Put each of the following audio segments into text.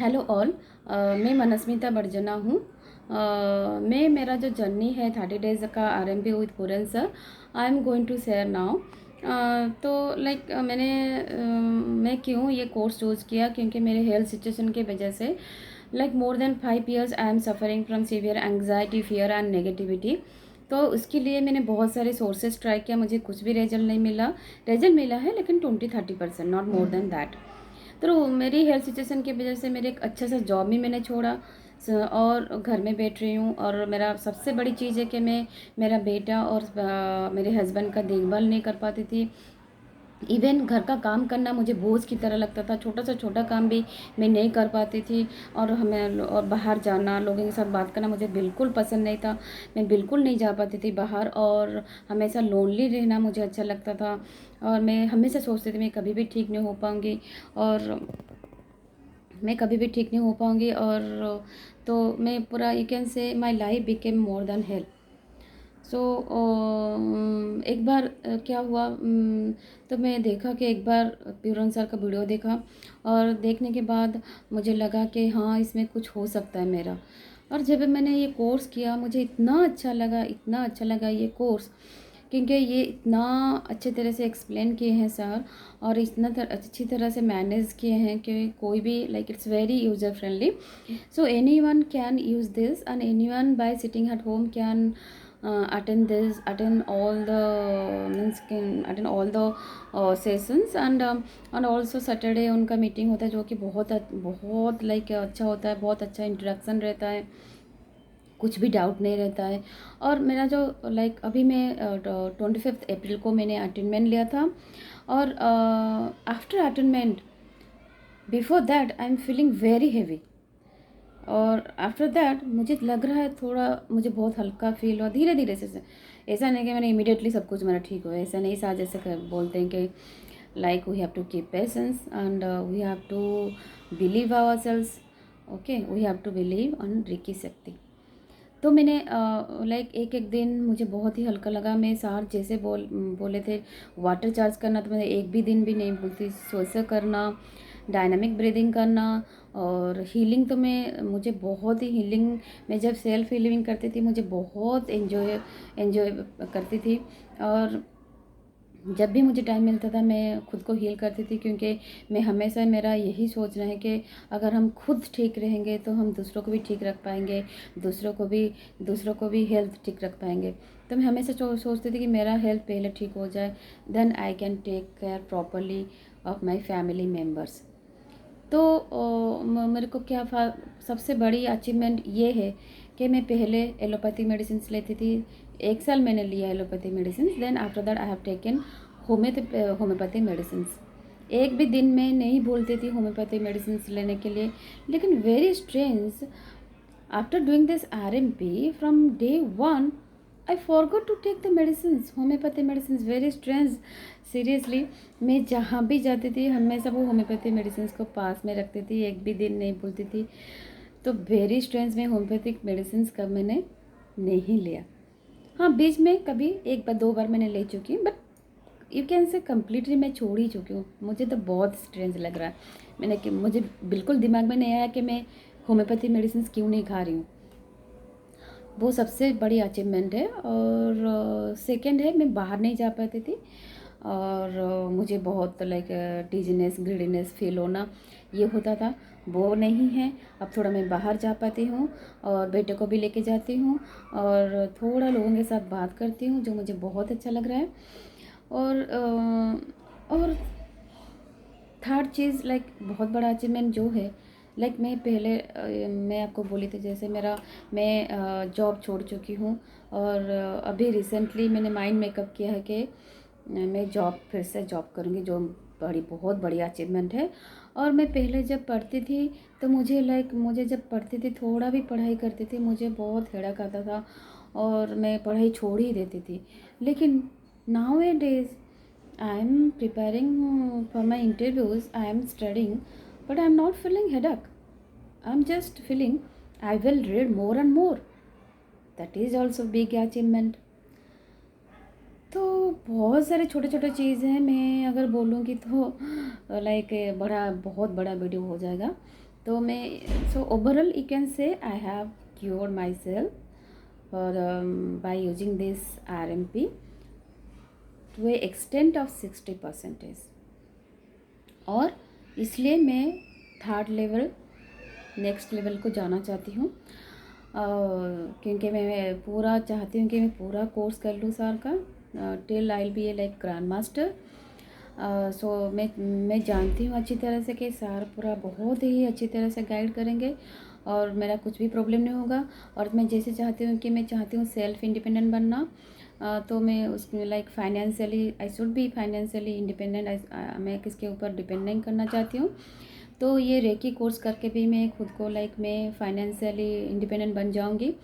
Hello all. मैं मनस्मिता बर्जना हूँ। मैं मेरा जो जर्नी है 30 डेज़ का RMP with Puran sir, I am going to share now. तो लाइक मैं क्यों ये कोर्स चूज़ किया, क्योंकि मेरे हेल्थ सिचुएशन की वजह से like more than 5 years I am suffering from severe anxiety, fear and negativity. तो उसके लिए मैंने बहुत सारे सोर्सेज ट्राई किया, मुझे कुछ भी रिजल्ट नहीं मिला। रिजल्ट मिला है लेकिन 20-30%, नॉट मोर देन दैट। तो मेरी हेल्थ सिचुएशन की वजह से मेरे एक अच्छा सा जॉब भी मैंने छोड़ा और घर में बैठ रही हूँ। और मेरा सबसे बड़ी चीज़ है कि मैं मेरा बेटा और मेरे हस्बैंड का देखभाल नहीं कर पाती थी। इवन घर का काम करना मुझे बोझ की तरह लगता था, छोटा से छोटा काम भी मैं नहीं कर पाती थी। और बाहर जाना, लोगों के साथ बात करना मुझे बिल्कुल पसंद नहीं था। मैं बिल्कुल नहीं जा पाती थी बाहर, और हमेशा लोनली रहना मुझे अच्छा लगता था। और मैं हमेशा सोचती थी मैं कभी भी ठीक नहीं हो पाऊँगी, और मैं कभी भी ठीक नहीं हो पाऊँगी। और तो मैं पूरा, you can say my life became more than health. So एक बार क्या हुआ, तो मैं देखा कि एक बार प्यूरन सर का वीडियो देखा, और देखने के बाद मुझे लगा कि हाँ, इसमें कुछ हो सकता है मेरा। और जब मैंने ये कोर्स किया मुझे इतना अच्छा लगा, इतना अच्छा लगा ये कोर्स, क्योंकि ये इतना अच्छे तरह से एक्सप्लेन किए हैं सर, और अच्छी तरह से मैनेज किए हैं कि कोई भी like it's very user friendly. So anyone can use this, and anyone by sitting at home can attend all the means can attend all the sessions, and also Saturday उनका मीटिंग होता है, जो कि बहुत लाइक अच्छा होता है, बहुत अच्छा इंटरेक्शन रहता है, कुछ भी डाउट नहीं रहता है। और मेरा जो लाइक अभी मैं 25 अप्रैल को मैंने अटेंडमेंट लिया था, और after attendment, before that I am feeling very heavy. और आफ्टर दैट मुझे लग रहा है थोड़ा, मुझे बहुत हल्का फील हुआ धीरे धीरे से। ऐसा नहीं कि मैंने इमीडिएटली सब कुछ मेरा ठीक हुआ, ऐसा नहीं। सा जैसे बोलते हैं कि like we have to keep patience and we have to believe our cells. Okay, we have to believe on Reiki शक्ति। तो मैंने लाइक एक एक दिन मुझे बहुत ही हल्का लगा। मैं सार जैसे बोले थे वाटर चार्ज करना, तो मैंने एक भी दिन भी नहीं भूलती। श्वास करना, डायनामिक ब्रीदिंग करना, और हीलिंग तो मुझे बहुत ही हीलिंग, मैं जब सेल्फ हीलिंग करती थी मुझे बहुत एंजॉय करती थी। और जब भी मुझे टाइम मिलता था मैं खुद को हील करती थी, क्योंकि मैं हमेशा, मेरा यही सोचना है कि अगर हम खुद ठीक रहेंगे तो हम दूसरों को भी ठीक रख पाएंगे, दूसरों को भी हेल्थ ठीक रख पाएंगे। तो मैं हमेशा सोचती थी कि मेरा हेल्थ पहले ठीक हो जाए, then I can take care properly of my family members. तो मेरे को सबसे बड़ी अचीवमेंट ये है कि मैं पहले एलोपैथी मेडिसिन लेती थी। 1 साल मैंने लिया allopathy medicine, then after that I have taken homeopathy medicine. एक भी दिन में नहीं भूलती थी होम्योपैथी मेडिसिन लेने के लिए। लेकिन very strange, after doing this RMP from day one, I forgot to take the medicines, homeopathy medicine. Very strange, seriously. मैं जहाँ भी जाती थी हमेशा वो होम्योपैथी मेडिसिन को पास में रखती थी, एक भी दिन नहीं भूलती थी। तो वेरी स्ट्रेंज, में होम्योपैथिक मेडिसिन का मैंने नहीं लिया। हाँ, बीच में कभी 1 बार 2 बार मैंने ले चुकी हूँ, बट यू कैन से कम्प्लीटली मैं छोड़ ही चुकी हूँ। मुझे तो बहुत स्ट्रेंज लग रहा है, मुझे बिल्कुल दिमाग में नहीं आया कि मैं होम्योपैथी मेडिसिन क्यों नहीं खा रही हूँ। वो सबसे बड़ी अचीवमेंट है। और सेकंड है, मैं बाहर नहीं जा पाती थी, और मुझे बहुत लाइक डिजीनेस, ग्रीडीनेस फील होना, ये होता था। वो नहीं है। अब थोड़ा मैं बाहर जा पाती हूँ, और बेटे को भी लेके जाती हूँ, और थोड़ा लोगों के साथ बात करती हूँ, जो मुझे बहुत अच्छा लग रहा है। और थर्ड चीज़, लाइक बहुत बड़ा अचीवमेंट जो है, लाइक मैं पहले मैं आपको बोली थी, जैसे मैं जॉब छोड़ चुकी हूँ, और अभी रिसेंटली मैंने माइंड मेकअप किया है कि मैं फिर से जॉब करूँगी, जो बहुत बड़ी अचीवमेंट है। और मैं पहले जब पढ़ती थी तो मुझे जब पढ़ती थी, थोड़ा भी पढ़ाई करती थी, मुझे बहुत हेड़क आता था, और मैं पढ़ाई छोड़ ही देती थी। लेकिन now A days I am preparing for my interviews. I am studying, but I am not feeling headache. I am just feeling I will read more and more. That is also big achievement. तो बहुत सारे छोटे छोटे चीज़ हैं, मैं अगर बोलूँगी तो लाइक बहुत बड़ा वीडियो हो जाएगा। तो मैं so overall you can say I have cured my self for by using this RMP to a extent of 60%। और इसलिए मैं थर्ड लेवल नेक्स्ट लेवल को जाना चाहती हूँ, क्योंकि मैं पूरा चाहती हूँ कि मैं पूरा कोर्स कर लूँ सर का till I will be a like grand master. So मैं जानती हूँ अच्छी तरह से कि सर पूरा बहुत ही अच्छी तरह से गाइड करेंगे और मेरा कुछ भी प्रॉब्लम नहीं होगा। और मैं जैसे चाहती हूँ कि मैं चाहती हूँ सेल्फ इंडिपेंडेंट बनना, तो मैं उसमें like financially I should be financially independent, मैं किसके ऊपर डिपेंड नहीं करना चाहती हूँ। तो ये रेकी कोर्स करके भी मैं खुद को लाइक मैं फाइनेंशियली इंडिपेंडेंट बन जाऊँगी।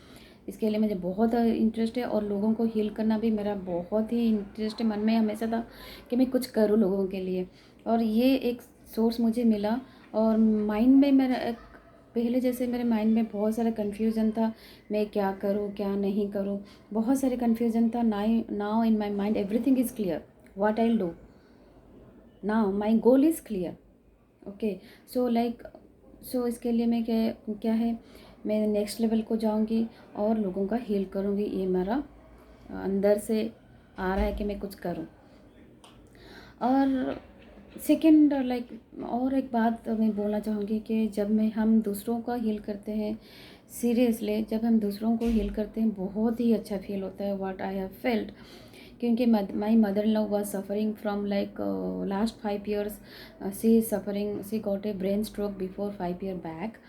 इसके लिए मुझे बहुत इंटरेस्ट है और लोगों को हील करना भी मेरा बहुत ही इंटरेस्ट है, मन में हमेशा था कि मैं कुछ करूँ लोगों के लिए। और ये एक सोर्स मुझे मिला और माइंड में मेरा एक पहले जैसे मेरे माइंड में बहुत सारा कन्फ्यूज़न था, मैं क्या करूँ क्या नहीं करूँ, बहुत सारे कन्फ्यूज़न था। Now in my mind everything is clear what I will do, now my goal is clear. Okay, so like so इसके लिए मैं क्या क्या है, मैं नेक्स्ट लेवल को जाऊंगी और लोगों का हील करूंगी। ये मेरा अंदर से आ रहा है कि मैं कुछ करूं। और सेकंड लाइक और एक बात मैं बोलना चाहूँगी कि जब हम दूसरों का हील करते हैं, सीरियसली जब हम दूसरों को हील करते हैं बहुत ही अच्छा फील होता है, व्हाट आई हैव फेल्ट। क्योंकि my mother in law was suffering from like last 5 years, she is suffering, she got a brain stroke before 5 year back,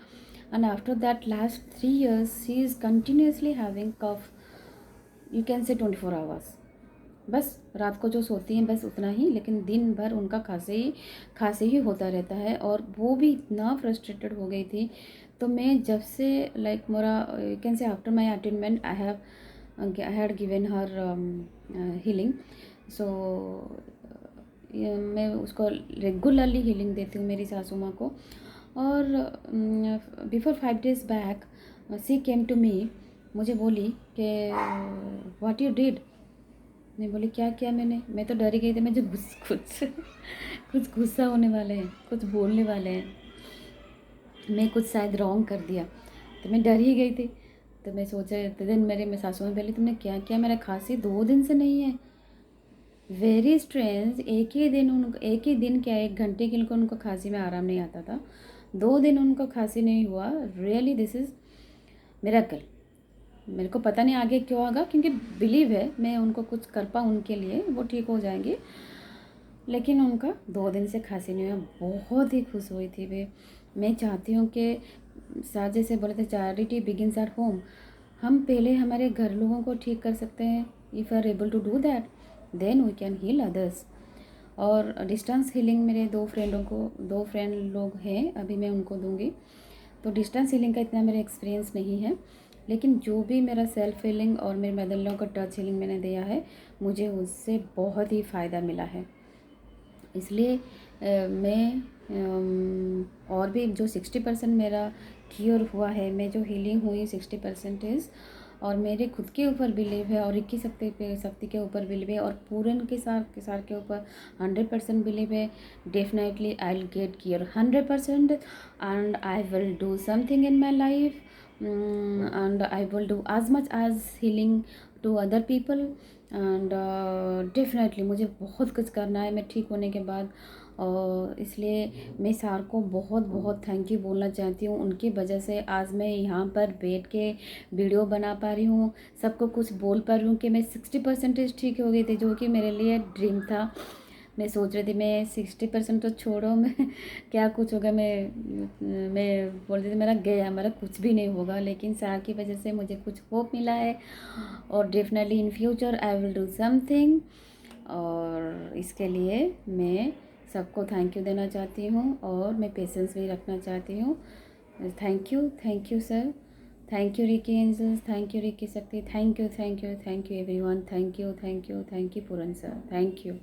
and after that last 3 years she is continuously having cough, you can say 24 hours। बस रात को जो सोती हैं बस उतना ही, लेकिन दिन भर उनका खांसी ही होता रहता है। और वो भी इतना फ्रस्ट्रेटेड हो गई थी। तो मैं जब से लाइक मोरा you can say after my attendment I had given her healing. So मैं उसको रेगुलरली हीलिंग देती हूँ मेरी सासू माँ को। और before 5 days back she came to me, मुझे बोली कि व्हाट यू डिड। मैं बोली क्या किया मैंने, मैं तो डर ही गई थी, मुझे कुछ गुस्सा होने वाले हैं, कुछ बोलने वाले हैं, मैं कुछ शायद रॉन्ग कर दिया। तो मैं डर ही गई थी। तो मैं सोचा इतने दिन मेरे सासू में बोली तुमने क्या किया, मेरा खांसी 2 दिन से नहीं है। वेरी स्ट्रेंज, एक ही दिन क्या 1 घंटे के लिए उनको खांसी में आराम नहीं आता था, 2 दिन उनको खांसी नहीं हुआ। Really this is miracle. मेरे को पता नहीं आगे क्यों होगा, क्योंकि बिलीव है मैं उनको कुछ कर पाऊँ उनके लिए, वो ठीक हो जाएंगे। लेकिन उनका 2 दिन से खांसी नहीं हुआ, बहुत ही खुश हुई थी वे। मैं चाहती हूँ कि सर जैसे बोले थे चैरिटी बिगिंस एट होम, हम पहले हमारे घर लोगों को ठीक कर सकते हैं। If are able to do that then we can heal others. और डिस्टेंस हीलिंग मेरे 2 फ्रेंड लोग हैं, अभी मैं उनको दूंगी। तो डिस्टेंस हीलिंग का इतना मेरा एक्सपीरियंस नहीं है, लेकिन जो भी मेरा सेल्फ हीलिंग और मेरे मदर इन लॉ का टच हीलिंग मैंने दिया है, मुझे उससे बहुत ही फ़ायदा मिला है। इसलिए मैं और भी जो 60% मेरा क्योर हुआ है, मैं जो हीलिंग हुई 60% और मेरे खुद के ऊपर बिलीव है और 21 शक्ति के ऊपर बिलीव है और पूरन के सार के ऊपर 100% बिलीव है। Definitely I will get cure 100% and I will do something in my life and I will do as much as healing to other people and definitely मुझे बहुत कुछ करना है मैं ठीक होने के बाद। और इसलिए मैं सार को बहुत बहुत थैंक यू बोलना चाहती हूँ, उनकी वजह से आज मैं यहाँ पर बैठ के वीडियो बना पा रही हूँ, सबको कुछ बोल पा रही हूँ कि मैं 60% ठीक हो गई थी, जो कि मेरे लिए ड्रीम था। मैं सोच रही थी मैं 60% तो छोड़ो, मैं क्या कुछ होगा, मैं बोल रही थी मेरा गया, मेरा कुछ भी नहीं होगा। लेकिन सर की वजह से मुझे कुछ होप मिला है और definitely in future I will do something. और इसके लिए मैं सबको थैंक यू देना चाहती हूँ और मैं पेशेंस भी रखना चाहती हूँ। Thank you sir, thank you reiki angels, thank you reiki Shakti, thank you everyone, thank you Puran sir, thank you.